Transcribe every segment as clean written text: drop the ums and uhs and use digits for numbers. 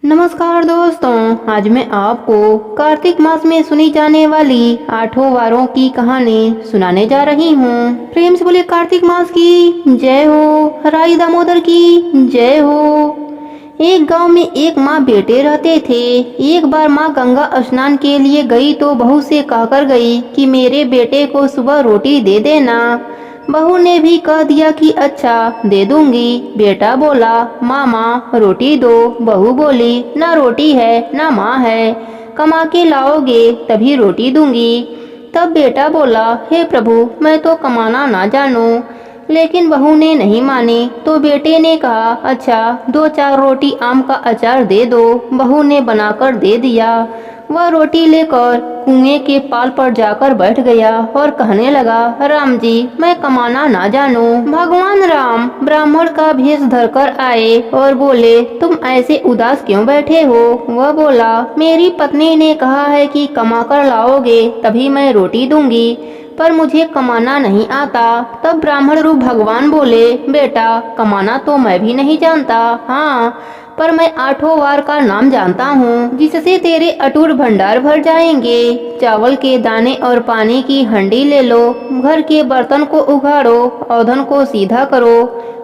नमस्कार दोस्तों, आज मैं आपको कार्तिक मास में सुनी जाने वाली 8 वारों की कहानी सुनाने जा रही हूँ। प्रेम से बोले कार्तिक मास की जय हो, राई दामोदर की जय हो। एक गांव में एक माँ बेटे रहते थे। एक बार माँ गंगा स्नान के लिए गई तो बहू से कहकर गई कि मेरे बेटे को सुबह रोटी दे देना। बहू ने भी कह दिया कि अच्छा दे दूंगी। बेटा बोला मामा रोटी दो। बहू बोली ना रोटी है ना माँ है, कमा के लाओगे तभी रोटी दूंगी। तब बेटा बोला हे प्रभु, मैं तो कमाना ना जानू। लेकिन बहू ने नहीं मानी तो बेटे ने कहा अच्छा 2-4 रोटी आम का अचार दे दो। बहू ने बनाकर दे दिया। वह रोटी लेकर कुएं के पाल पर जाकर बैठ गया और कहने लगा राम जी, मैं कमाना ना जानू। भगवान राम ब्राह्मण का भेष धरकर आए और बोले तुम ऐसे उदास क्यों बैठे हो। वह बोला मेरी पत्नी ने कहा है कि कमा कर लाओगे तभी मैं रोटी दूंगी, पर मुझे कमाना नहीं आता। तब ब्राह्मण रूप भगवान बोले बेटा, कमाना तो मैं भी नहीं जानता, हाँ पर मैं 8 वार का नाम जानता हूँ जिससे तेरे अटूट भंडार भर जाएंगे। चावल के दाने और पानी की हंडी ले लो, घर के बर्तन को उघाड़ो, औधन को सीधा करो।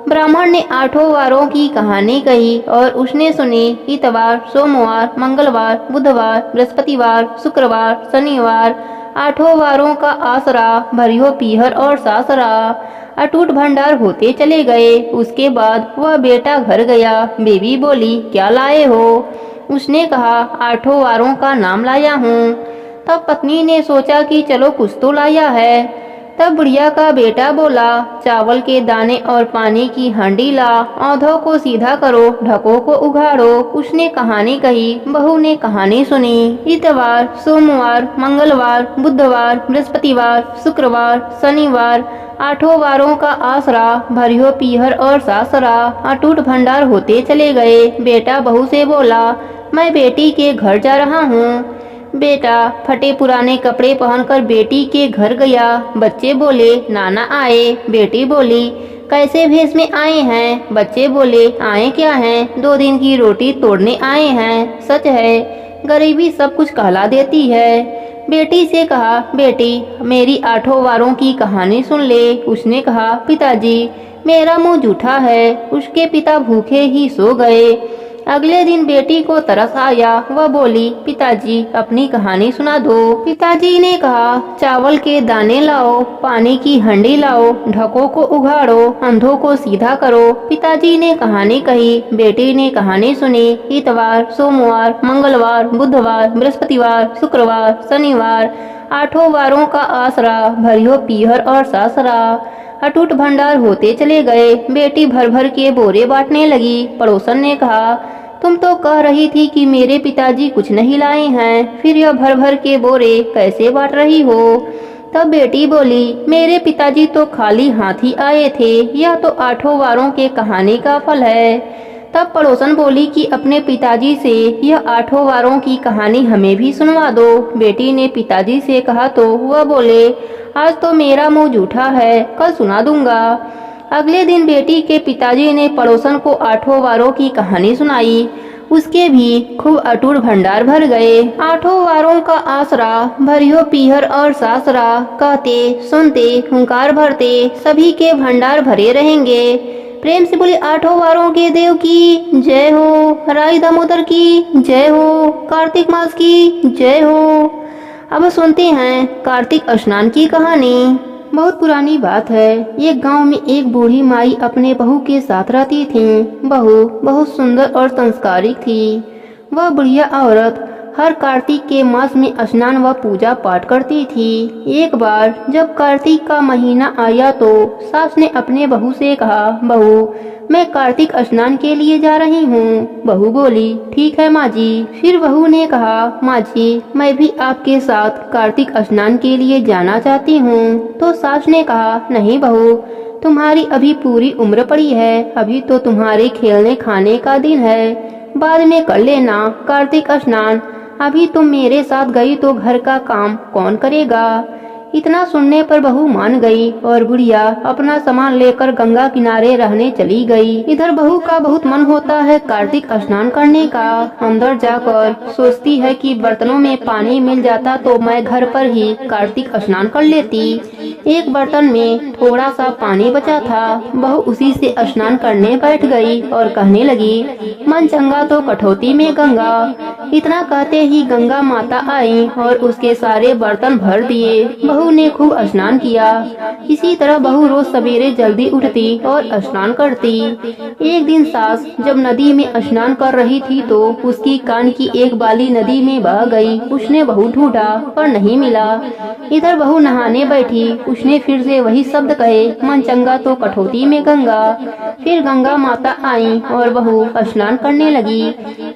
ब्राह्मण ने 8 वारों की कहानी कही और उसने सुनी इतवार, सोमवार, मंगलवार, बुधवार, बृहस्पतिवार, शुक्रवार, शनिवार 8 वारों का आसरा भरियो पीहर और सासरा। अटूट भंडार होते चले गए। उसके बाद वह बेटा घर गया। बेबी बोली क्या लाए हो। उसने कहा 8 वारों का नाम लाया हूँ। तब पत्नी ने सोचा कि चलो कुछ तो लाया है। तब बुढ़िया का बेटा बोला चावल के दाने और पानी की हांडी ला, औंधों को सीधा करो, ढकों को उघाड़ो। उसने कहानी कही, बहू ने कहानी सुनी। इतवार, सोमवार, मंगलवार, बुधवार, बृहस्पतिवार, शुक्रवार, शनिवार 8 वारों का आसरा भरियो पीहर और सासरा। अटूट भंडार होते चले गए। बेटा बहू से बोला मैं बेटी के घर जा रहा हूँ। बेटा फटे पुराने कपड़े पहनकर बेटी के घर गया। बच्चे बोले नाना आए। बेटी बोली कैसे भेष में आए हैं। बच्चे बोले आए क्या हैं, 2 दिन की रोटी तोड़ने आए हैं। सच है, गरीबी सब कुछ कहला देती है। बेटी से कहा बेटी मेरी 8 वारों की कहानी सुन ले। उसने कहा पिताजी मेरा मुंह जूठा है। उसके पिता भूखे ही सो गए। अगले दिन बेटी को तरस आया। वह बोली पिताजी अपनी कहानी सुना दो। पिताजी ने कहा चावल के दाने लाओ, पानी की हंडी लाओ, ढकों को उघाड़ो, अंधों को सीधा करो। पिताजी ने कहानी कही। बेटी ने कहानी सुनी। इतवार, सोमवार, मंगलवार, बुधवार, बृहस्पतिवार, शुक्रवार, शनिवार 8 वारों का आसरा भरियो पीहर और सासरा। अटूट भंडार होते चले गए। बेटी भर भर के बोरे बांटने लगी। पड़ोसन ने कहा तुम तो कह रही थी कि मेरे पिताजी कुछ नहीं लाए हैं, फिर यह भर भर के बोरे कैसे बांट रही हो। तब बेटी बोली मेरे पिताजी तो खाली हाथ ही आए थे। यह तो 8 वारों के कहानी का फल है। तब पड़ोसन बोली कि अपने पिताजी से यह 8 वारों की कहानी हमें भी सुनवा दो। बेटी ने पिताजी से कहा तो वह बोले आज तो मेरा मुंह जूठा है, कल सुना दूंगा। अगले दिन बेटी के पिताजी ने पड़ोसन को 8 वारों की कहानी सुनाई। उसके भी खूब अटूट भंडार भर गए। 8 वारों का आसरा भरियो पीहर और सासरा। कहते सुनते हुंकार भरते सभी के भंडार भरे रहेंगे। प्रेम से बोले 8 वारों के देव की जय हो, राई दामोदर की जय हो, कार्तिक मास की जय हो। अब सुनते हैं कार्तिक स्नान की कहानी। बहुत पुरानी बात है। एक गांव में एक बूढ़ी माई अपने बहू के साथ रहती थी। बहू बहुत सुंदर और संस्कारिक थी। वह बुढ़िया औरत हर कार्तिक के मास में स्नान व पूजा पाठ करती थी। एक बार जब कार्तिक का महीना आया तो सास ने अपने बहू से कहा बहू मैं कार्तिक स्नान के लिए जा रही हूँ। बहू बोली ठीक है माँ जी। फिर बहू ने कहा माँ जी मैं भी आपके साथ कार्तिक स्नान के लिए जाना चाहती हूँ। तो सास ने कहा नहीं बहू, तुम्हारी अभी पूरी उम्र पड़ी है, अभी तो तुम्हारे खेलने खाने का दिन है, बाद में कर लेना कार्तिक स्नान। अभी तुम मेरे साथ गई तो घर का काम कौन करेगा। इतना सुनने पर बहू मान गई और बुढ़िया अपना सामान लेकर गंगा किनारे रहने चली गई। इधर बहू का बहुत मन होता है कार्तिक स्नान करने का। अंदर जाकर सोचती है कि बर्तनों में पानी मिल जाता तो मैं घर पर ही कार्तिक स्नान कर लेती। एक बर्तन में थोड़ा सा पानी बचा था। बहू उसी से स्नान करने बैठ गई और कहने लगी, मन चंगा तो कठौती में गंगा। इतना कहते ही गंगा माता आई और उसके सारे बर्तन भर दिए। बहू ने खूब स्नान किया। इसी तरह बहू रोज सवेरे जल्दी उठती और स्नान करती। एक दिन सास जब नदी में स्नान कर रही थी तो उसकी कान की एक बाली नदी में बह गई। उसने बहू ढूंढा पर नहीं मिला। इधर बहू नहाने बैठी। उसने फिर से वही शब्द कहे, मन चंगा तो कठौती में गंगा। फिर गंगा माता आई और बहू स्नान करने लगी।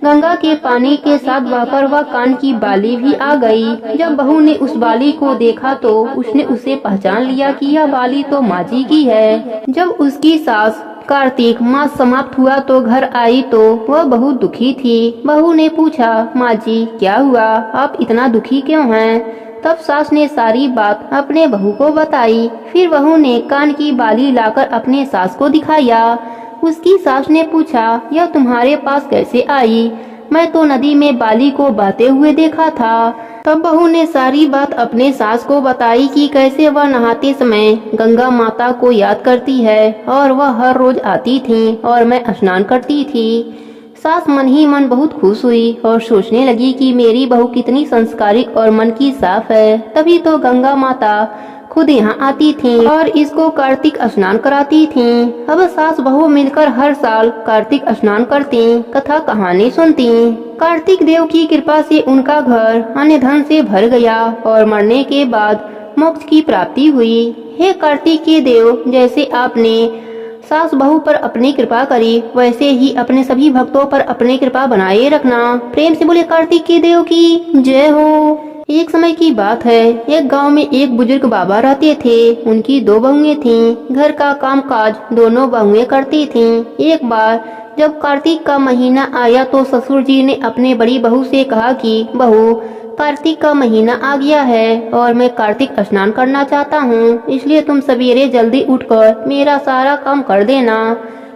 गंगा के पानी के साथ बहकर वह कान की बाली भी आ गई। जब बहू ने उस बाली को देखा तो उसने उसे पहचान लिया कि यह बाली तो माँ जी की है। जब उसकी सास कार्तिक मास समाप्त हुआ तो घर आई तो वह बहुत दुखी थी। बहू ने पूछा, माँ जी क्या हुआ, आप इतना दुखी क्यों हैं? तब सास ने सारी बात अपने बहू को बताई। फिर बहू ने कान की बाली लाकर अपने सास को दिखाया। उसकी सास ने पूछा, यह तुम्हारे पास कैसे आई? मैं तो नदी में बाली को बहते हुए देखा था। तब बहू ने सारी बात अपने सास को बताई कि कैसे वह नहाते समय गंगा माता को याद करती है और वह हर रोज आती थी और मैं स्नान करती थी। सास मन ही मन बहुत खुश हुई और सोचने लगी कि मेरी बहू कितनी संस्कारिक और मन की साफ है। तभी तो गंगा माता खुद यहाँ आती थी और इसको कार्तिक स्नान कराती थी। अब सास बहू मिलकर हर साल कार्तिक स्नान करती, कथा कहानी सुनती। कार्तिक देव की कृपा से उनका घर अन्य धन से भर गया और मरने के बाद मोक्ष की प्राप्ति हुई। हे कार्तिक के देव, जैसे आपने सास बहू पर अपनी कृपा करी वैसे ही अपने सभी भक्तों पर अपनी कृपा बनाए रखना। प्रेम से बोले कार्तिक के देव की जय हो। एक समय की बात है, एक गांव में एक बुजुर्ग बाबा रहते थे। उनकी दो बहुएं थीं। घर का काम काज दोनों बहुएं करती थीं। एक बार जब कार्तिक का महीना आया तो ससुर जी ने अपने बड़ी बहू से कहा कि बहू, कार्तिक का महीना आ गया है और मैं कार्तिक स्नान करना चाहता हूँ, इसलिए तुम सवेरे जल्दी उठकर मेरा सारा काम कर देना।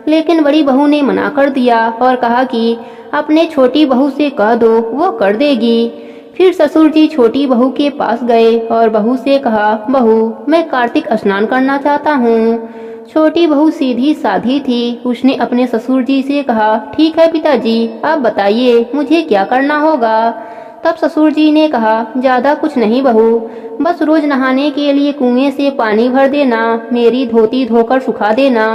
लेकिन बड़ी बहू ने मना कर दिया और कहा कि अपने छोटी बहू से कह दो, वो कर देगी। फिर ससुर जी छोटी बहू के पास गए और बहू से कहा, बहू मैं कार्तिक स्नान करना चाहता हूँ। छोटी बहू सीधी साधी थी। उसने अपने ससुर जी से कहा, ठीक है पिताजी, आप बताइए मुझे क्या करना होगा। तब ससुर जी ने कहा, ज्यादा कुछ नहीं बहू, बस रोज नहाने के लिए कुएं से पानी भर देना, मेरी धोती धोकर सुखा देना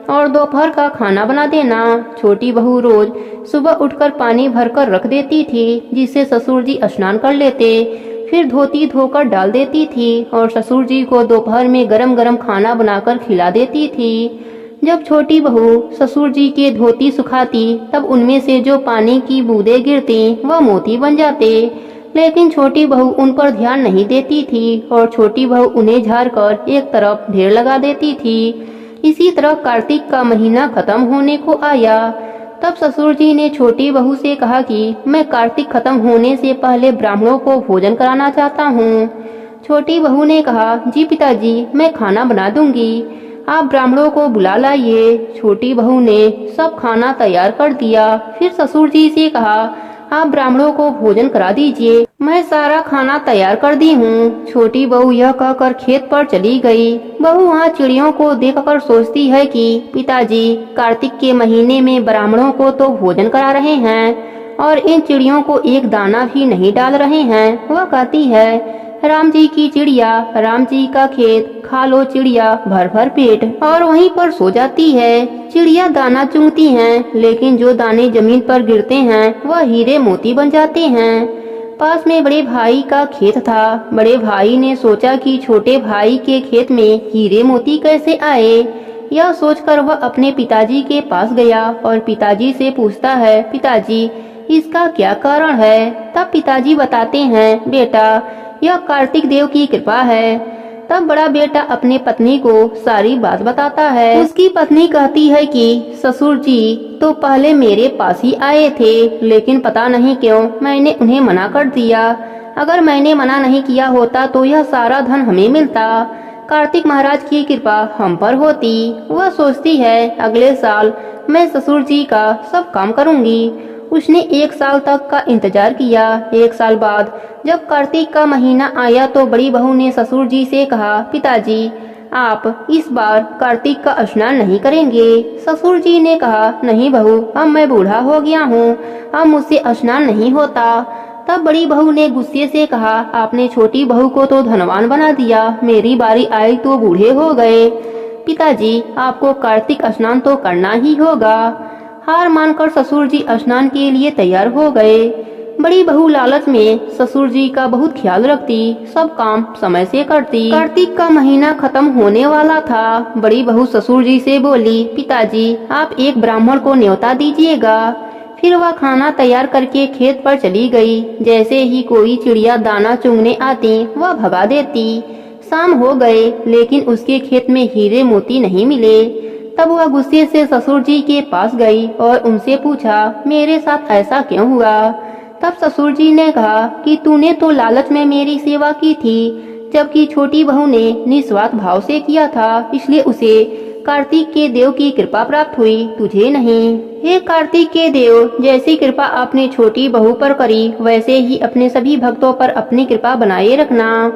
और दोपहर का खाना बना देना। छोटी बहू रोज सुबह उठकर पानी भरकर रख देती थी, जिससे ससुर जी स्नान कर लेते। फिर धोती धोकर डाल देती थी और ससुर जी को दोपहर में गरम गरम खाना बनाकर खिला देती थी। जब छोटी बहू ससुर जी के धोती सुखाती तब उनमें से जो पानी की बूंदें गिरती वह मोती बन जाते। लेकिन छोटी बहू उन पर ध्यान नहीं देती थी और छोटी बहू उन्हें झाड़कर एक तरफ ढेर लगा देती थी। इसी तरह कार्तिक का महीना खत्म होने को आया। तब ससुर जी ने छोटी बहू से कहा कि मैं कार्तिक खत्म होने से पहले ब्राह्मणों को भोजन कराना चाहता हूँ। छोटी बहू ने कहा, जी पिताजी, मैं खाना बना दूंगी, आप ब्राह्मणों को बुला लाइए। छोटी बहू ने सब खाना तैयार कर दिया। फिर ससुर जी से कहा, आप ब्राह्मणों को भोजन करा दीजिए, मैं सारा खाना तैयार कर दी हूँ। छोटी बहू यह कहकर खेत पर चली गई। बहू वहाँ चिड़ियों को देखकर सोचती है कि पिताजी कार्तिक के महीने में ब्राह्मणों को तो भोजन करा रहे हैं और इन चिड़ियों को एक दाना भी नहीं डाल रहे हैं। वह कहती है, राम जी की चिड़िया, राम जी का खेत, खा लो चिड़िया भर भर पेट, और वहीं पर सो जाती है। चिड़िया दाना चुगती हैं, लेकिन जो दाने जमीन पर गिरते हैं वह हीरे मोती बन जाते हैं। पास में बड़े भाई का खेत था। बड़े भाई ने सोचा कि छोटे भाई के खेत में हीरे मोती कैसे आए। यह सोचकर वह अपने पिताजी के पास गया और पिताजी से पूछता है, पिताजी इसका क्या कारण है। तब पिताजी बताते हैं, बेटा यह कार्तिक देव की कृपा है। तब बड़ा बेटा अपने पत्नी को सारी बात बताता है। उसकी पत्नी कहती है कि ससुर जी तो पहले मेरे पास ही आए थे, लेकिन पता नहीं क्यों मैंने उन्हें मना कर दिया। अगर मैंने मना नहीं किया होता तो यह सारा धन हमें मिलता। कार्तिक महाराज की कृपा हम पर होती। वह सोचती है अगले साल मैं ससुर जी का सब काम करूंगी। उसने 1 साल तक का इंतजार किया। 1 साल बाद जब कार्तिक का महीना आया तो बड़ी बहू ने ससुर जी से कहा, पिताजी आप इस बार कार्तिक का स्नान नहीं करेंगे। ससुर जी ने कहा, नहीं बहू, अब मैं बूढ़ा हो गया हूँ, अब मुझसे स्नान नहीं होता। तब बड़ी बहू ने गुस्से से कहा, आपने छोटी बहू को तो धनवान बना दिया, मेरी बारी आई तो बूढ़े हो गए। पिताजी आपको कार्तिक स्नान तो करना ही होगा। हार मानकर ससुर जी स्नान के लिए तैयार हो गए। बड़ी बहू लालच में ससुर जी का बहुत ख्याल रखती, सब काम समय से करती। कार्तिक का महीना खत्म होने वाला था। बड़ी बहू ससुर जी से बोली, पिताजी आप एक ब्राह्मण को न्योता दीजिएगा। फिर वह खाना तैयार करके खेत पर चली गई। जैसे ही कोई चिड़िया दाना चुगने आती वह भगा देती। शाम हो गए लेकिन उसके खेत में हीरे मोती नहीं मिले। तब वह गुस्से से ससुर जी के पास गई और उनसे पूछा, मेरे साथ ऐसा क्यों हुआ? तब ससुर जी ने कहा कि तूने तो लालच में मेरी सेवा की थी, जबकि छोटी बहू ने निस्वार्थ भाव से किया था, इसलिए उसे कार्तिक के देव की कृपा प्राप्त हुई, तुझे नहीं। हे कार्तिक के देव, जैसी कृपा आपने छोटी बहू पर करी वैसे ही अपने सभी भक्तों पर अपनी कृपा बनाए रखना।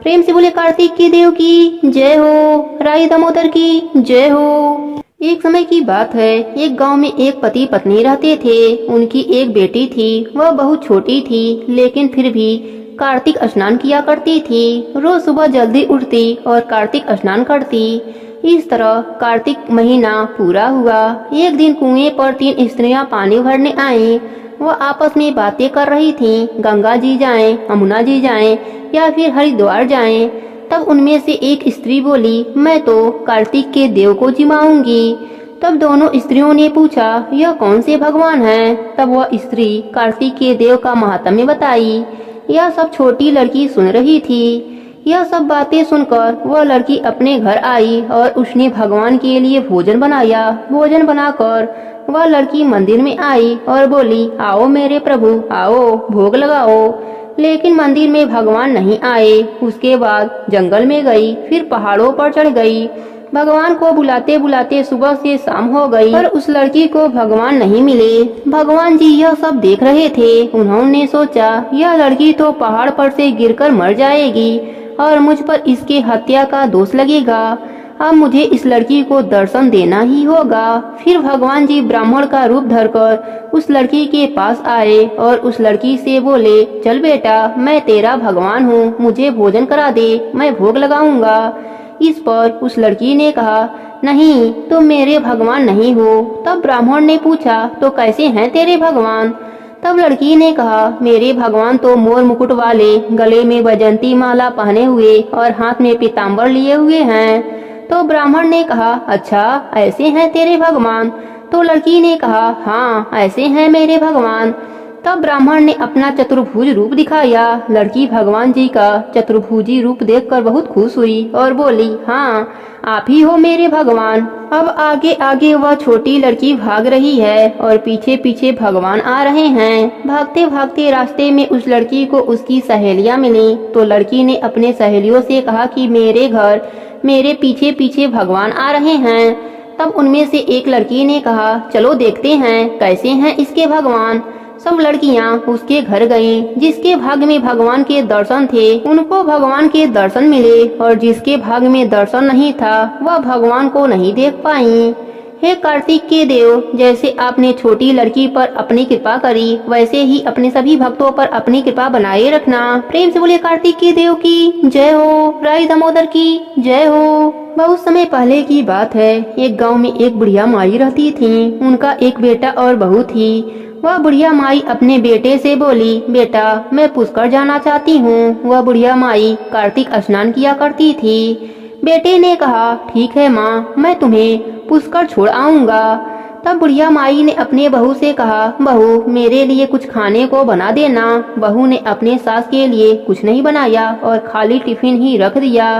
प्रेम से बोले कार्तिक के देव की जय हो, राई दामोदर की जय हो। एक समय की बात है, एक गांव में एक पति पत्नी रहते थे। उनकी एक बेटी थी, वह बहुत छोटी थी लेकिन फिर भी कार्तिक स्नान किया करती थी। रोज सुबह जल्दी उठती और कार्तिक स्नान करती। इस तरह कार्तिक महीना पूरा हुआ। एक दिन कुएं पर 3 स्त्रियां पानी भरने आईं। वह आपस में बातें कर रही थीं, गंगा जी जाएं, यमुना जी जाएं या फिर हरिद्वार जाएं। तब उनमें से एक स्त्री बोली, मैं तो कार्तिक के देव को जिमाऊंगी। तब दोनों स्त्रियों ने पूछा, यह कौन से भगवान हैं? तब वह स्त्री कार्तिक के देव का महात्म्य बताई। यह सब छोटी लड़की सुन रही थी। यह सब बातें सुनकर वह लड़की अपने घर आई और उसने भगवान के लिए भोजन बनाया। भोजन बनाकर वह लड़की मंदिर में आई और बोली, आओ मेरे प्रभु, आओ भोग लगाओ। लेकिन मंदिर में भगवान नहीं आए। उसके बाद जंगल में गई, फिर पहाड़ों पर चढ़ गई। भगवान को बुलाते बुलाते सुबह से शाम हो गई, पर उस लड़की को भगवान नहीं मिले। भगवान जी यह सब देख रहे थे। उन्होंने सोचा, यह लड़की तो पहाड़ पर से गिरकर मर जाएगी और मुझ पर इसके हत्या का दोष लगेगा। अब मुझे इस लड़की को दर्शन देना ही होगा। फिर भगवान जी ब्राह्मण का रूप धरकर उस लड़की के पास आए और उस लड़की से बोले, चल बेटा, मैं तेरा भगवान हूँ, मुझे भोजन करा दे, मैं भोग लगाऊंगा। इस पर उस लड़की ने कहा, नहीं, तुम मेरे भगवान नहीं हो। तब ब्राह्मण ने पूछा, तो कैसे हैं तेरे भगवान? तब लड़की ने कहा, मेरे भगवान तो मोर मुकुट वाले, गले में वैजंती माला पहने हुए और हाथ में पीताम्बर लिए हुए हैं। तो ब्राह्मण ने कहा, अच्छा ऐसे हैं तेरे भगवान? तो लड़की ने कहा, हाँ ऐसे हैं मेरे भगवान। तब ब्राह्मण ने अपना चतुर्भुज रूप दिखाया। लड़की भगवान जी का चतुर्भुजी रूप देखकर बहुत खुश हुई और बोली, हाँ आप ही हो मेरे भगवान। अब आगे आगे वह छोटी लड़की भाग रही है और पीछे पीछे भगवान आ रहे हैं। भागते भागते रास्ते में उस लड़की को उसकी सहेलियां मिली। तो लड़की ने अपने सहेलियों से कहा कि मेरे घर मेरे पीछे पीछे भगवान आ रहे हैं। तब उनमें से एक लड़की ने कहा, चलो देखते हैं कैसे हैं इसके भगवान। सब लड़कियां उसके घर गईं। जिसके भाग्य में भगवान के दर्शन थे उनको भगवान के दर्शन मिले और जिसके भाग्य में दर्शन नहीं था वह भगवान को नहीं देख पाई। हे कार्तिक के देव, जैसे आपने छोटी लड़की पर अपनी कृपा करी वैसे ही अपने सभी भक्तों पर अपनी कृपा बनाए रखना। प्रेम से बोले कार्तिक के देव की जय हो, राई दामोदर की जय हो। बहुत समय पहले की बात है, एक गांव में एक बुढ़िया माई रहती थी। उनका एक बेटा और बहू थी। वह बुढ़िया माई अपने बेटे से बोली, बेटा मैं पुष्कर जाना चाहती हूँ। वह बुढ़िया माई कार्तिक स्नान किया करती थी। बेटे ने कहा, ठीक है माँ, मैं तुम्हें पुष्कर छोड़ आऊंगा। तब बुढ़िया माई ने अपने बहू से कहा, बहू मेरे लिए कुछ खाने को बना देना। बहू ने अपने सास के लिए कुछ नहीं बनाया और खाली टिफिन ही रख दिया।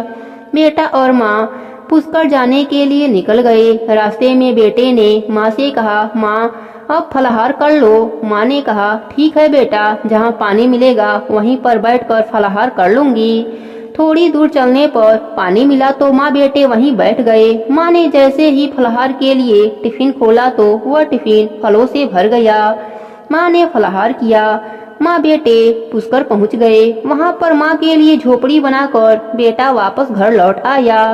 बेटा और माँ पुष्कर जाने के लिए निकल गए। रास्ते में बेटे ने माँ से कहा, माँ अब फलाहार कर लो। माँ ने कहा, ठीक है बेटा, जहाँ पानी मिलेगा वहीं पर बैठकर फलाहार कर लूंगी। थोड़ी दूर चलने पर पानी मिला तो माँ बेटे वहीं बैठ गए। माँ ने जैसे ही फलाहार के लिए टिफिन खोला तो वह टिफिन फलों से भर गया। माँ ने फलाहार किया। माँ बेटे पुष्कर पहुँच गए। वहाँ पर माँ के लिए झोपड़ी बनाकर बेटा वापस घर लौट आया।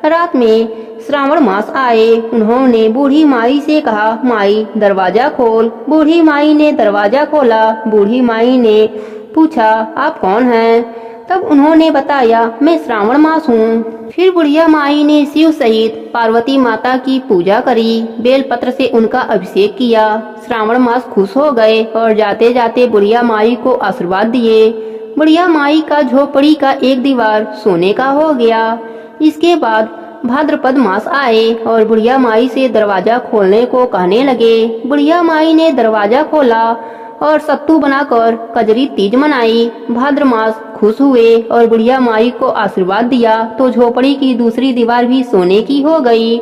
रात में श्रावण मास आए। उन्होंने बूढ़ी माई से कहा, माई दरवाजा खोल। बूढ़ी माई ने दरवाजा खोला। बूढ़ी माई ने पूछा, आप कौन हैं? तब उन्होंने बताया, मैं श्रावण मास हूँ। फिर बुढ़िया माई ने शिव सहित पार्वती माता की पूजा करी। बेलपत्र से उनका अभिषेक किया। श्रावण मास खुश हो गए और जाते जाते बुढ़िया माई को आशीर्वाद दिए। बुढ़िया माई का झोपड़ी का एक दीवार सोने का हो गया। इसके बाद भाद्रपद मास आए और बुढ़िया माई से दरवाजा खोलने को कहने लगे। बुढ़िया माई ने दरवाजा खोला और सत्तू बनाकर कजरी तीज मनाई। भाद्र मास खुश हुए और बुढ़िया माई को आशीर्वाद दिया तो झोपड़ी की दूसरी दीवार भी सोने की हो गई।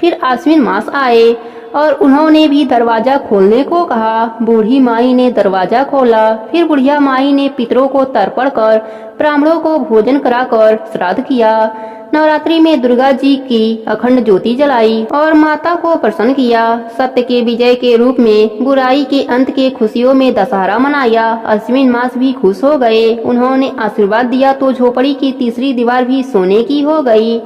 फिर आश्विन मास आए और उन्होंने भी दरवाजा खोलने को कहा। बूढ़ी माई ने दरवाजा खोला। फिर बुढ़िया माई ने पितरों को तर्पण कर ब्राह्मणों को भोजन कराकर श्राद्ध किया। नवरात्रि में दुर्गा जी की अखंड ज्योति जलाई और माता को प्रसन्न किया। सत्य के विजय के रूप में बुराई के अंत के खुशियों में दशहरा मनाया। अश्विन मास भी खुश हो गए। उन्होंने आशीर्वाद दिया तो झोपड़ी की तीसरी दीवार भी सोने की हो गई।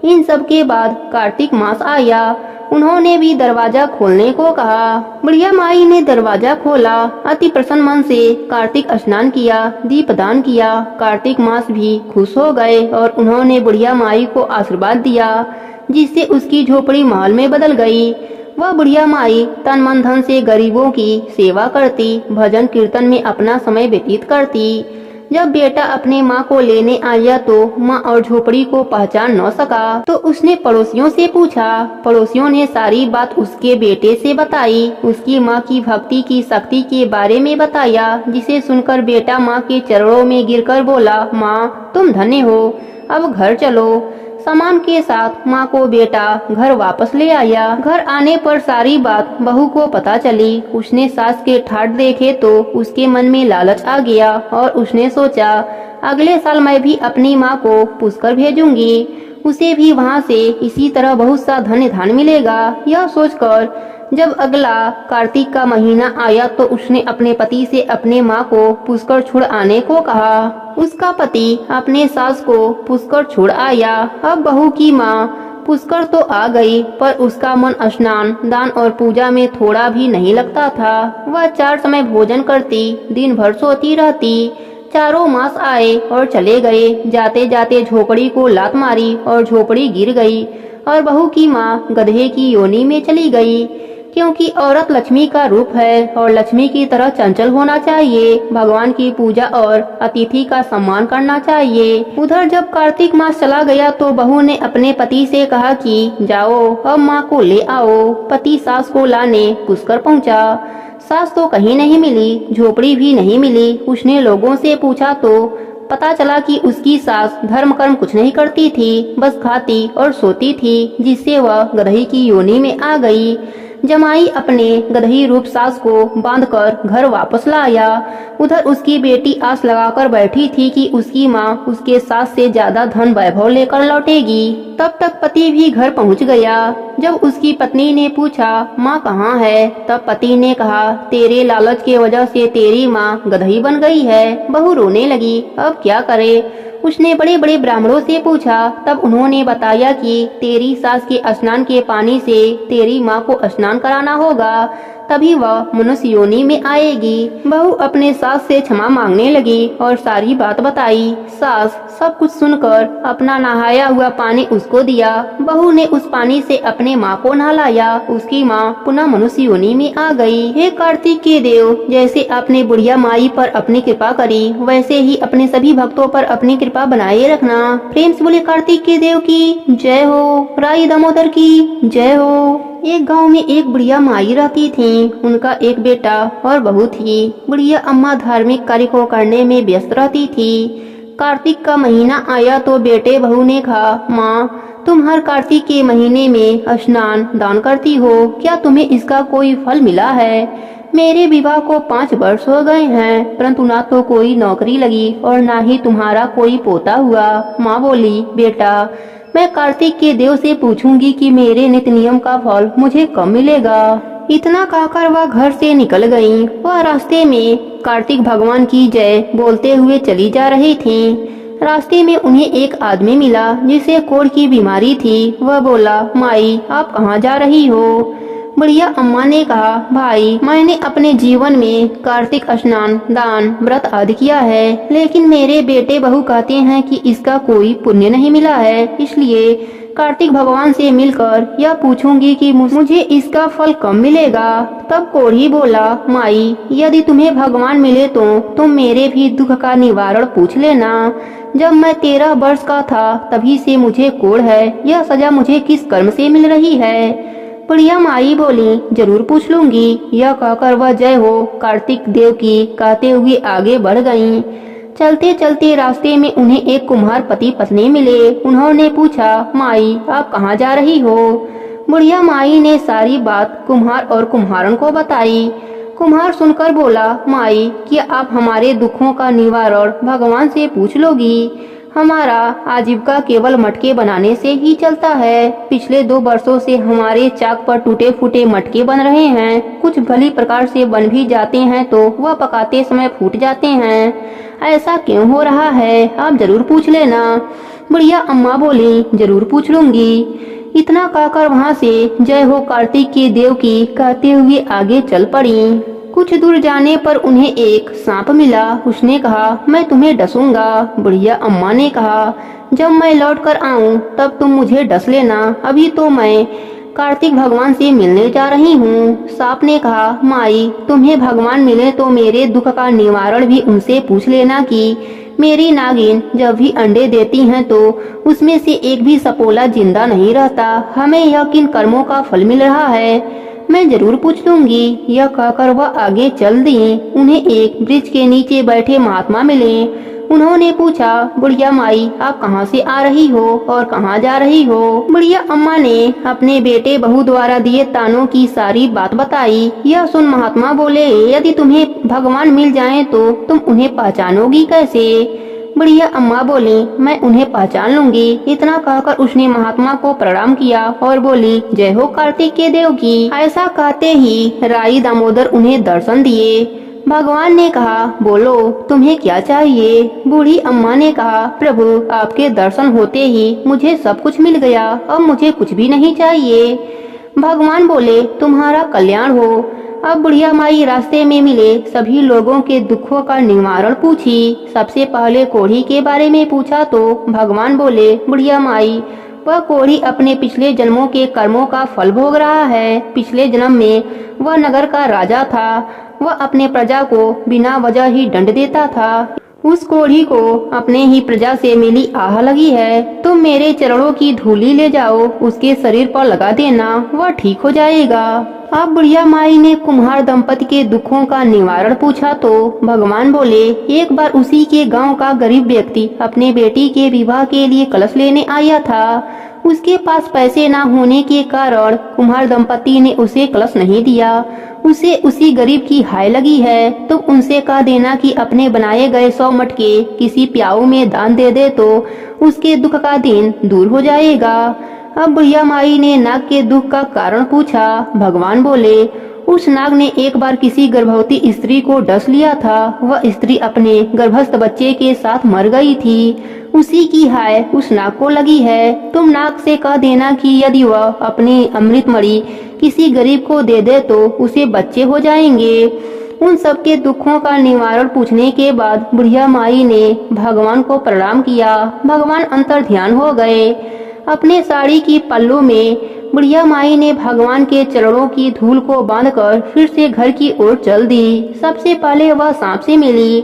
इन सब के बाद कार्तिक मास आया। उन्होंने भी दरवाजा खोलने को कहा। बुढ़िया माई ने दरवाजा खोला। अति प्रसन्न मन से कार्तिक स्नान किया, दीपदान किया। कार्तिक मास भी खुश हो गए और उन्होंने बुढ़िया माई को आशीर्वाद दिया, जिससे उसकी झोपड़ी महल में बदल गई। वह बुढ़िया माई तन मन धन से गरीबों की सेवा करती, भजन कीर्तन में अपना समय व्यतीत करती। जब बेटा अपने माँ को लेने आया तो माँ और झोपड़ी को पहचान न सका तो उसने पड़ोसियों से पूछा। पड़ोसियों ने सारी बात उसके बेटे से बताई। उसकी माँ की भक्ति की शक्ति के बारे में बताया, जिसे सुनकर बेटा माँ के चरणों में गिरकर बोला, माँ तुम धन्य हो, अब घर चलो। सामान के साथ माँ को बेटा घर वापस ले आया। घर आने पर सारी बात बहू को पता चली। उसने सास के ठाट देखे तो उसके मन में लालच आ गया और उसने सोचा, अगले साल मैं भी अपनी माँ को पुष्कर भेजूंगी, उसे भी वहाँ से इसी तरह बहुत सा धन धान मिलेगा। यह सोचकर जब अगला कार्तिक का महीना आया तो उसने अपने पति से अपने माँ को पुष्कर छोड़ आने को कहा। उसका पति अपने सास को पुष्कर छोड़ आया। अब बहू की माँ पुष्कर तो आ गई, पर उसका मन स्नान, दान और पूजा में थोड़ा भी नहीं लगता था। वह 4 समय भोजन करती, दिन भर सोती रहती। चारों मास आए और चले गए। जाते जाते झोपड़ी को लात मारी और झोपड़ी गिर गई और बहू की माँ गधे की योनि में चली गई, क्योंकि औरत लक्ष्मी का रूप है और लक्ष्मी की तरह चंचल होना चाहिए। भगवान की पूजा और अतिथि का सम्मान करना चाहिए। उधर जब कार्तिक मास चला गया तो बहू ने अपने पति से कहा कि जाओ अब माँ को ले आओ। पति सास को लाने पुष्कर पहुँचा। सास तो कहीं नहीं मिली, झोपड़ी भी नहीं मिली। उसने लोगों से पूछा तो पता चला कि उसकी सास धर्म कर्म कुछ नहीं करती थी, बस खाती और सोती थी, जिससे वह गधई की योनि में आ गई। जमाई अपने गधई रूप सास को बांधकर घर वापस लाया। उधर उसकी बेटी आस लगाकर बैठी थी कि उसकी माँ उसके सास से ज्यादा धन वैभव लेकर लौटेगी। तब तक पति भी घर पहुँच गया। जब उसकी पत्नी ने पूछा, माँ कहाँ है, तब पति ने कहा, तेरे लालच के वजह से तेरी माँ गधई बन गई है। बहू रोने लगी, अब क्या करे। उसने बड़े बड़े ब्राह्मणों से पूछा। तब उन्होंने बताया कि तेरी सास के स्नान के पानी से तेरी माँ को स्नान कराना होगा, तभी वह मनुष्य योनि में आएगी। बहू अपने सास से क्षमा मांगने लगी और सारी बात बताई। सास सब कुछ सुनकर अपना नहाया हुआ पानी उसको दिया। बहू ने उस पानी से अपने माँ को नहलाया। उसकी माँ पुनः मनुष्य योनि में आ गई। हे कार्तिक के देव, जैसे आपने बुढ़िया माई पर अपनी कृपा करी, वैसे ही अपने सभी भक्तों पर अपनी कृपा बनाए रखना। प्रेम से बोले कार्तिक के देव की जय हो, राई दामोदर की जय हो। एक गांव में एक बुढ़िया माई रहती थी। उनका एक बेटा और बहू थी। बुढ़िया अम्मा धार्मिक कार्य को करने में व्यस्त रहती थी। कार्तिक का महीना आया तो बेटे बहू ने कहा, माँ तुम हर कार्तिक के महीने में स्नान दान करती हो, क्या तुम्हें इसका कोई फल मिला है? मेरे विवाह को 5 वर्ष हो गए हैं, परंतु ना तो कोई नौकरी लगी और ना ही तुम्हारा कोई पोता हुआ। माँ बोली, बेटा, मैं कार्तिक के देव से पूछूंगी कि मेरे नित्य नियम का फल मुझे कब मिलेगा। इतना कहकर वह घर से निकल गईं। वह रास्ते में कार्तिक भगवान की जय बोलते हुए चली जा रही थीं। रास्ते में उन्हें एक आदमी मिला जिसे कोढ़ की बीमारी थी। वह बोला, माई, आप कहाँ जा रही हो? बुढ़िया अम्मा ने कहा, भाई, मैंने अपने जीवन में कार्तिक स्नान दान व्रत आदि किया है, लेकिन मेरे बेटे बहू कहते हैं कि इसका कोई पुण्य नहीं मिला है, इसलिए कार्तिक भगवान से मिलकर यह पूछूंगी कि मुझे इसका फल कब मिलेगा। तब कोढ़ी बोला, माई, यदि तुम्हें भगवान मिले तो तुम मेरे भी दुख का निवारण पूछ लेना। जब मैं 13 वर्ष का था तभी से मुझे कोढ़ है, यह सजा मुझे किस कर्म से मिल रही है? बुढ़िया माई बोली, जरूर पूछ लूंगी। यह कहकर वह जय हो कार्तिक देव की कहते हुए आगे बढ़ गईं। चलते चलते रास्ते में उन्हें एक कुम्हार पति पत्नी मिले। उन्होंने पूछा, माई, आप कहाँ जा रही हो? बुढ़िया माई ने सारी बात कुम्हार और कुम्हारन को बताई। कुम्हार सुनकर बोला, माई, क्या आप हमारे दुखों का निवारण भगवान से पूछ लोगी? हमारा आजीविका केवल मटके बनाने से ही चलता है। पिछले 2 वर्षों से हमारे चाक पर टूटे फूटे मटके बन रहे हैं। कुछ भली प्रकार से बन भी जाते हैं तो वह पकाते समय फूट जाते हैं। ऐसा क्यों हो रहा है? आप जरूर पूछ लेना। बुढ़िया अम्मा बोली, जरूर पूछ लूंगी। इतना कहकर वहाँ से जय हो कार्तिक के देव की कहते हुए आगे चल पड़ी। कुछ दूर जाने पर उन्हें एक सांप मिला। उसने कहा, मैं तुम्हें डसूंगा। बुढ़िया अम्मा ने कहा, जब मैं लौट कर आऊँ तब तुम मुझे डस लेना, अभी तो मैं कार्तिक भगवान से मिलने जा रही हूँ। सांप ने कहा, माई, तुम्हें भगवान मिले तो मेरे दुख का निवारण भी उनसे पूछ लेना कि मेरी नागिन जब भी अंडे देती हैं तो उसमें से एक भी सपोला जिंदा नहीं रहता। हमें यह किन कर्मों का फल मिल रहा है? मैं जरूर पूछ लूंगी। यह कहकर वह आगे चल दी। उन्हें एक वृक्ष के नीचे बैठे महात्मा मिले। उन्होंने पूछा, बुढ़िया माई, आप कहाँ से आ रही हो और कहाँ जा रही हो? बुढ़िया अम्मा ने अपने बेटे बहू द्वारा दिए तानों की सारी बात बताई। यह सुन महात्मा बोले, यदि तुम्हें भगवान मिल जाएं तो तुम उन्हें पहचानोगी कैसे? बुढ़िया अम्मा बोली, मैं उन्हें पहचान लूंगी। इतना कहकर उसने महात्मा को प्रणाम किया और बोली, जय हो कार्तिक के देव की। ऐसा कहते ही राई दामोदर उन्हें दर्शन दिए। भगवान ने कहा, बोलो, तुम्हें क्या चाहिए? बूढ़ी अम्मा ने कहा, प्रभु, आपके दर्शन होते ही मुझे सब कुछ मिल गया, अब मुझे कुछ भी नहीं चाहिए। भगवान बोले, तुम्हारा कल्याण हो। अब बुढ़िया माई रास्ते में मिले सभी लोगों के दुखों का निवारण पूछी। सबसे पहले कोढ़ी के बारे में पूछा तो भगवान बोले, बुढ़िया माई, वह कोढ़ी अपने पिछले जन्मों के कर्मों का फल भोग रहा है। पिछले जन्म में वह नगर का राजा था। वह अपने प्रजा को बिना वजह ही दंड देता था। उस कोढ़ी को अपने ही प्रजा से मिली आह लगी है। तुम मेरे चरणों की धूली ले जाओ, उसके शरीर पर लगा देना, वह ठीक हो जाएगा। अब बुढ़िया माई ने कुम्हार दंपति के दुखों का निवारण पूछा तो भगवान बोले, एक बार उसी के गांव का गरीब व्यक्ति अपने बेटी के विवाह के लिए कलश लेने आया था। उसके पास पैसे न होने के कारण कुम्हार दंपति ने उसे कलश नहीं दिया। उसे उसी गरीब की हाय लगी है तो उनसे कह देना कि अपने बनाए गए 100 मटके किसी प्याऊ में दान दे दे तो उसके दुख का दिन दूर हो जाएगा। अब बुढ़िया माई ने नाग के दुख का कारण पूछा। भगवान बोले, उस नाग ने एक बार किसी गर्भवती स्त्री को डस लिया था। वह स्त्री अपने गर्भस्थ बच्चे के साथ मर गई थी। उसी की हाय उस नाग को लगी है। तुम नाग से कह देना कि यदि वह अपनी अमृतमणि किसी गरीब को दे दे तो उसे बच्चे हो जाएंगे। उन सबके दुखों का निवारण पूछने के बाद बुढ़िया माई ने भगवान को प्रणाम किया। भगवान अंतर ध्यान हो गए। अपने साड़ी की पल्लू में बुढ़िया माई ने भगवान के चरणों की धूल को बांधकर फिर से घर की ओर चल दी। सबसे पहले वह सांप से मिली।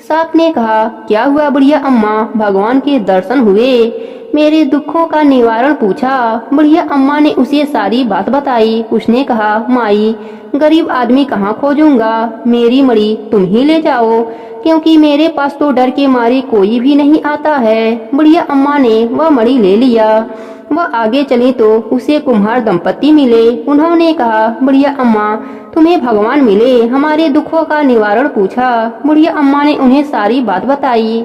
सांप ने कहा, क्या हुआ बुढ़िया अम्मा, भगवान के दर्शन हुए? मेरे दुखों का निवारण पूछा। बुढ़िया अम्मा ने उसे सारी बात बताई। उसने कहा, माई, गरीब आदमी कहाँ खोजूंगा? मेरी मणि तुम ही ले जाओ, क्योंकि मेरे पास तो डर के मारे कोई भी नहीं आता है। बुढ़िया अम्मा ने वह मणि ले लिया। वह आगे चली तो उसे कुम्हार दंपत्ति मिले। उन्होंने कहा, बुढ़िया अम्मा, तुम्हें भगवान मिले, हमारे दुखों का निवारण पूछा। बुढ़िया अम्मा ने उन्हें सारी बात बताई।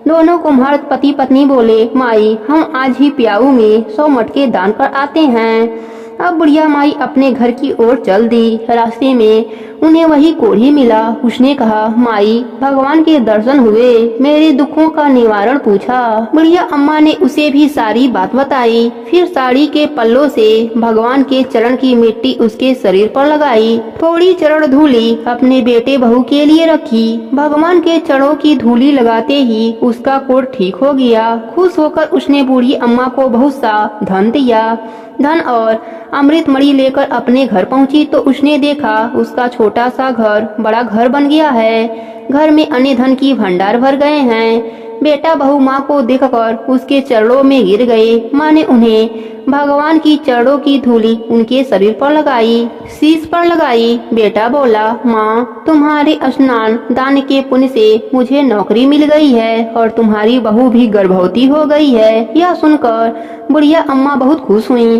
दोनों कुम्हार पति पत्नी बोले, माई, हम आज ही प्याऊ में 100 मटके दान कर आते हैं। अब बुढ़िया माई अपने घर की ओर चल दी। रास्ते में उन्हें वही कोढ़ी मिला। उसने कहा, माई, भगवान के दर्शन हुए, मेरे दुखों का निवारण पूछा। बुढ़िया अम्मा ने उसे भी सारी बात बताई। फिर साड़ी के पल्लों से भगवान के चरण की मिट्टी उसके शरीर पर लगाई। थोड़ी चरण धूली अपने बेटे बहू के लिए रखी। भगवान के चरणों की धूली लगाते ही उसका कोढ़ ठीक हो गया। खुश होकर उसने बूढ़ी अम्मा को बहुत सा धन दिया। धन और अमृत मणि लेकर अपने घर पहुंची तो उसने देखा उसका छोटा सा घर बड़ा घर बन गया है। घर में अन्य धन की भंडार भर गए हैं। बेटा बहू माँ को देखकर उसके चरणों में गिर गए। माँ ने उन्हें भगवान की चरणों की धूली उनके शरीर पर लगाई, शीश पर लगाई। बेटा बोला, माँ, तुम्हारे स्नान दान के पुण्य से मुझे नौकरी मिल गई है और तुम्हारी बहू भी गर्भवती हो गई है। यह सुनकर बुढ़िया अम्मा बहुत खुश हुई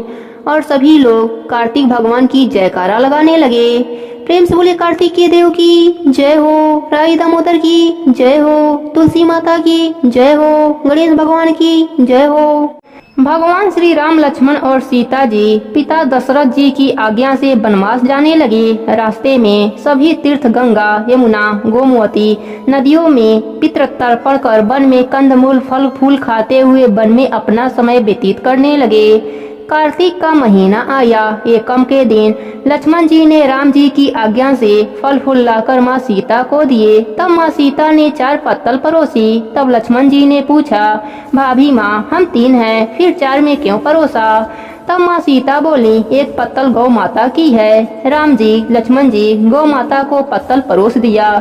और सभी लोग कार्तिक भगवान की जयकारा लगाने लगे। प्रेम से बोले, कार्तिक के देव की जय हो, राई दामोदर की जय हो, तुलसी माता की जय हो, गणेश भगवान की जय हो। भगवान श्री राम, लक्ष्मण और सीता जी पिता दशरथ जी की आज्ञा से वनवास जाने लगे। रास्ते में सभी तीर्थ गंगा, यमुना, गोमती नदियों में पितृ तर्पण कर वन में कंदमूल फल फूल खाते हुए वन में अपना समय व्यतीत करने लगे। कार्तिक का महीना आया। एकम के दिन लक्ष्मण जी ने राम जी की आज्ञा से फल फूल लाकर माँ सीता को दिए। तब माँ सीता ने 4 पत्तल परोसी। तब लक्ष्मण जी ने पूछा, भाभी माँ, हम 3 हैं, फिर 4 में क्यों परोसा? तब माँ सीता बोली, 1 पत्तल गौ माता की है। राम जी, लक्ष्मण जी गौ माता को पत्तल परोस दिया।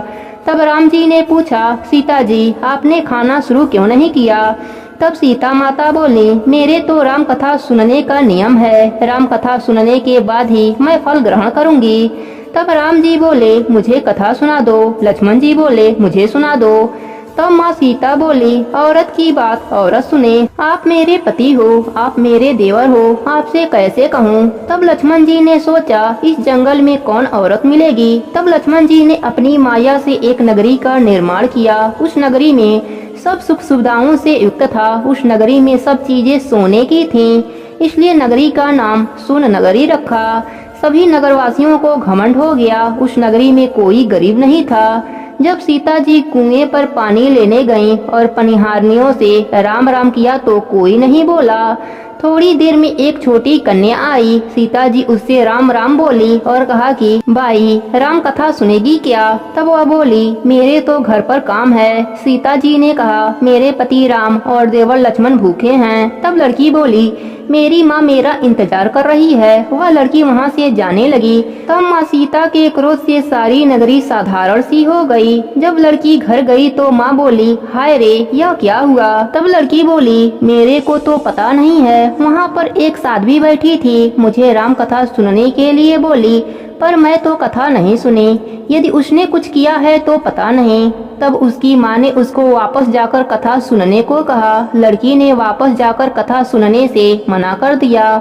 तब राम जी ने पूछा, सीता जी, आपने खाना शुरू क्यों नहीं किया? तब सीता माता बोली, मेरे तो राम कथा सुनने का नियम है, राम कथा सुनने के बाद ही मैं फल ग्रहण करूंगी। तब राम जी बोले, मुझे कथा सुना दो। लक्ष्मण जी बोले, मुझे सुना दो। तब माँ सीता बोली, औरत की बात औरत सुने, आप मेरे पति हो, आप मेरे देवर हो, आपसे कैसे कहूँ? तब लक्ष्मण जी ने सोचा, इस जंगल में कौन औरत मिलेगी? तब लक्ष्मण जी ने अपनी माया से एक नगरी का निर्माण किया। उस नगरी में सब सुख सुविधाओं से युक्त था। उस नगरी में सब चीजें सोने की थीं, इसलिए नगरी का नाम सोन नगरी रखा। सभी नगरवासियों को घमंड हो गया। उस नगरी में कोई गरीब नहीं था। जब सीता जी कुएं पर पानी लेने गईं और पनिहारनियों से राम राम किया तो कोई नहीं बोला। थोड़ी देर में एक छोटी कन्या आई। सीता जी उससे राम राम बोली और कहा कि भाई, राम कथा सुनेगी क्या? तब वह बोली, मेरे तो घर पर काम है। सीता जी ने कहा, मेरे पति राम और देवर लक्ष्मण भूखे हैं। तब लड़की बोली, मेरी माँ मेरा इंतजार कर रही है। वह लड़की वहाँ से जाने लगी। तब माँ सीता के क्रोध से सारी नगरी साधारण सी हो गई। जब लड़की घर गई तो माँ बोली, हाय रे, यह क्या हुआ? तब लड़की बोली, मेरे को तो पता नहीं है। वहाँ पर एक साध्वी बैठी थी, मुझे राम कथा सुनने के लिए बोली, पर मैं तो कथा नहीं सुनी। यदि उसने कुछ किया है तो पता नहीं। तब उसकी माँ ने उसको वापस जाकर कथा सुनने को कहा। लड़की ने वापस जाकर कथा सुनने से मना कर दिया।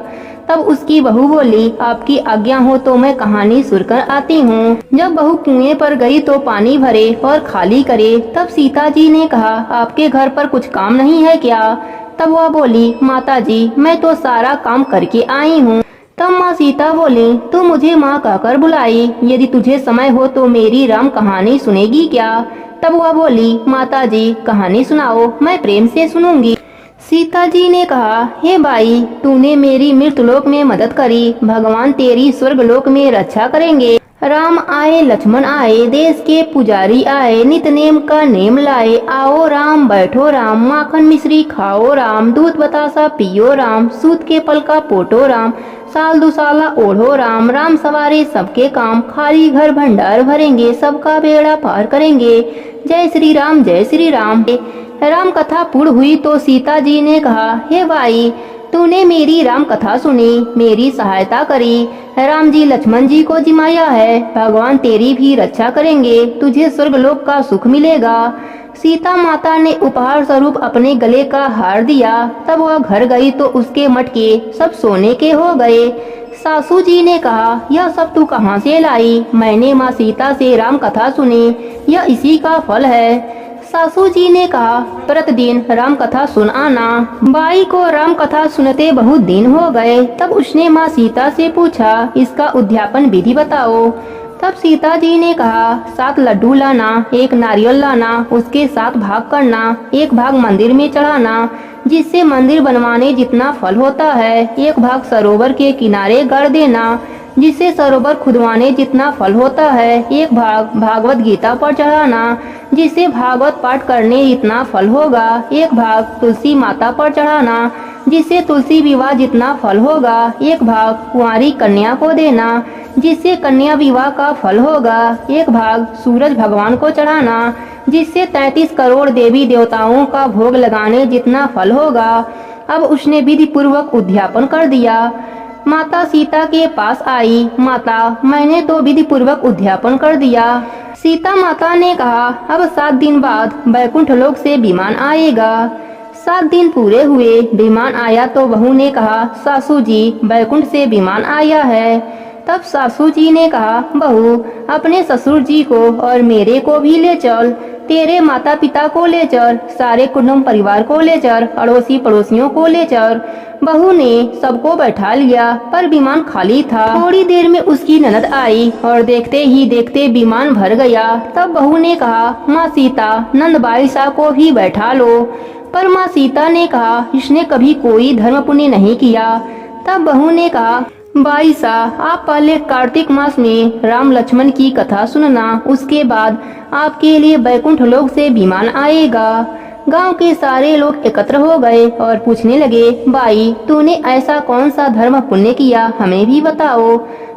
तब उसकी बहू बोली, आपकी आज्ञा हो तो मैं कहानी सुनकर आती हूँ। जब बहू कुएं पर गई तो पानी भरे और खाली करे। तब सीता जी ने कहा, आपके घर पर कुछ काम नहीं है क्या? तब वह बोली, माता जी, मैं तो सारा काम करके आई हूँ। तब माँ सीता बोली, तू मुझे माँ कहकर बुलाई, यदि तुझे समय हो तो मेरी राम कहानी सुनेगी क्या? तब वह बोली, माता जी, कहानी सुनाओ, मैं प्रेम से सुनूंगी। सीता जी ने कहा, हे भाई, तूने मेरी मृतलोक में मदद करी, भगवान तेरी स्वर्गलोक में रक्षा करेंगे। राम आए, लक्ष्मण आए, देश के पुजारी आए, नित नेम का नेम लाए। आओ राम, बैठो राम, माखन मिश्री खाओ राम, दूध बतासा पियो राम, सूत के पल का पोटो राम, साल दुसाला ओढ़ो राम। राम सवारे सबके काम, खाली घर भंडार भरेंगे, सबका बेड़ा पार करेंगे। जय श्री राम, जय श्री राम। राम कथा पूर्ण हुई तो सीता जी ने कहा, हे भाई, तूने मेरी राम कथा सुनी, मेरी सहायता करी। राम जी लक्ष्मण जी को जिमाया है, भगवान तेरी भी रक्षा करेंगे, तुझे स्वर्गलोक का सुख मिलेगा। सीता माता ने उपहार स्वरूप अपने गले का हार दिया। तब वह घर गई तो उसके मटके सब सोने के हो गए। सासू जी ने कहा, यह सब तू कहाँ से लाई? मैंने माँ सीता से राम कथा सुनी, यह इसी का फल है। सासू जी ने कहा, प्रतिदिन राम कथा सुन आना। बाई को राम कथा सुनते बहुत दिन हो गए। तब उसने माँ सीता से पूछा, इसका उद्यापन विधि बताओ। तब सीता जी ने कहा, 7 लड्डू लाना, 1 नारियल लाना, उसके 7 भाग करना, 1 भाग मंदिर में चढ़ाना, जिससे मंदिर बनवाने जितना फल होता है। 1 भाग सरोवर के किनारे गाड़ देना, जिससे सरोवर खुदवाने जितना फल होता है। 1 भाग भागवत गीता पर चढ़ाना, जिससे भागवत पाठ करने जितना फल होगा। 1 भाग तुलसी माता पर चढ़ाना, जिससे तुलसी विवाह जितना फल होगा। 1 भाग कुंवारी कन्या को देना, जिससे कन्या विवाह का फल होगा। 1 भाग सूरज भगवान को चढ़ाना, जिससे 33 करोड़ देवी देवताओं का भोग लगाने जितना फल होगा। अब उसने विधि पूर्वक उद्यापन कर दिया। माता सीता के पास आई, माता, मैंने तो विधि पूर्वक उद्यापन कर दिया। सीता माता ने कहा, अब 7 दिन बाद बैकुंठ लोक से विमान आएगा। 7 दिन पूरे हुए, विमान आया तो बहू ने कहा, सासू जी, बैकुंठ से विमान आया है। तब सासू जी ने कहा, बहू, अपने ससुर जी को और मेरे को भी ले चल, तेरे माता पिता को ले चल, सारे कुटुंब परिवार को ले चल, अड़ोसी पड़ोसियों को ले चल। बहू ने सबको बैठा लिया, पर विमान खाली था। थोड़ी देर में उसकी ननद आई और देखते ही देखते विमान भर गया। तब बहू ने कहा, माँ सीता, नंद बाईसा को भी बैठा लो। पर माँ सीता ने कहा, इसने कभी कोई धर्म पुण्य नहीं किया। तब बहू ने कहा, बाईसा, आप पहले कार्तिक मास में राम लक्ष्मण की कथा सुनना, उसके बाद आपके लिए बैकुंठ लोक से विमान आएगा। गांव के सारे लोग एकत्र हो गए और पूछने लगे, बाई, तूने ऐसा कौन सा धर्म पुण्य किया, हमें भी बताओ।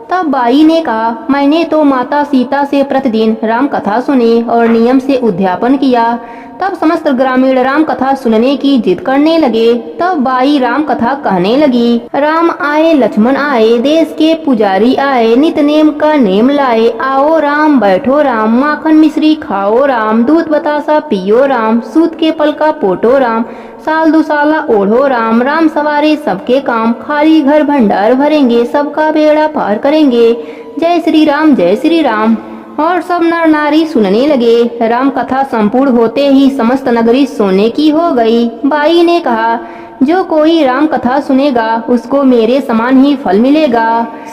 तब बाई ने कहा, मैंने तो माता सीता से प्रतिदिन राम कथा सुनी और नियम से उद्यापन किया। तब समस्त ग्रामीण राम कथा सुनने की जिद करने लगे। तब बाई राम कथा कहने लगी, राम आए लक्ष्मण आए, देश के पुजारी आए, नित नेम का नेम लाए, आओ राम बैठो राम, माखन मिश्री खाओ राम, दूध बतासा पियो राम, सूत के पल का पोटो राम, साल दुसाला ओढ़ो राम, राम सवारे सबके काम, खाली घर भंडार भरेंगे, सबका बेड़ा पार करेंगे, जय श्री राम जय श्री राम। और सब नर नारी सुनने लगे। राम कथा संपूर्ण होते ही समस्त नगरी सोने की हो गई। बाई ने कहा, जो कोई राम कथा सुनेगा उसको मेरे समान ही फल मिलेगा।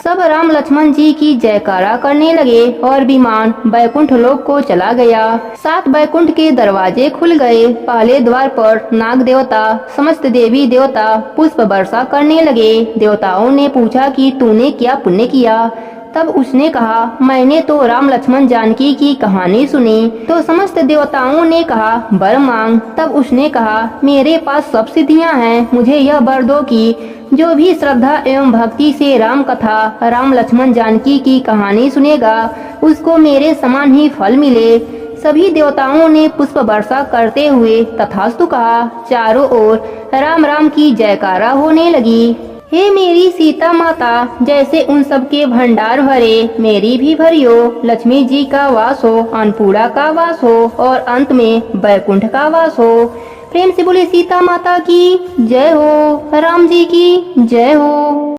सब राम लक्ष्मण जी की जयकारा करने लगे और विमान बैकुंठ लोक को चला गया। 7 बैकुंठ के दरवाजे खुल गए। पहले द्वार पर नाग देवता, समस्त देवी देवता पुष्प वर्षा करने लगे। देवताओं ने पूछा कि तूने क्या पुण्य किया। तब उसने कहा, मैंने तो राम लक्ष्मण जानकी की कहानी सुनी। तो समस्त देवताओं ने कहा, वर मांग। तब उसने कहा, मेरे पास सब सिद्धियां हैं, मुझे यह वर दो कि जो भी श्रद्धा एवं भक्ति से राम कथा, राम लक्ष्मण जानकी की कहानी सुनेगा उसको मेरे समान ही फल मिले। सभी देवताओं ने पुष्प वर्षा करते हुए तथास्तु कहा। चारों ओर राम राम की जयकारा होने लगी। हे मेरी सीता माता, जैसे उन सब के भंडार भरे, मेरी भी भरियो। लक्ष्मी जी का वास हो, अन्नपूर्णा का वास हो और अंत में बैकुंठ का वास हो। प्रेम से बोले सीता माता की जय हो, राम जी की जय हो।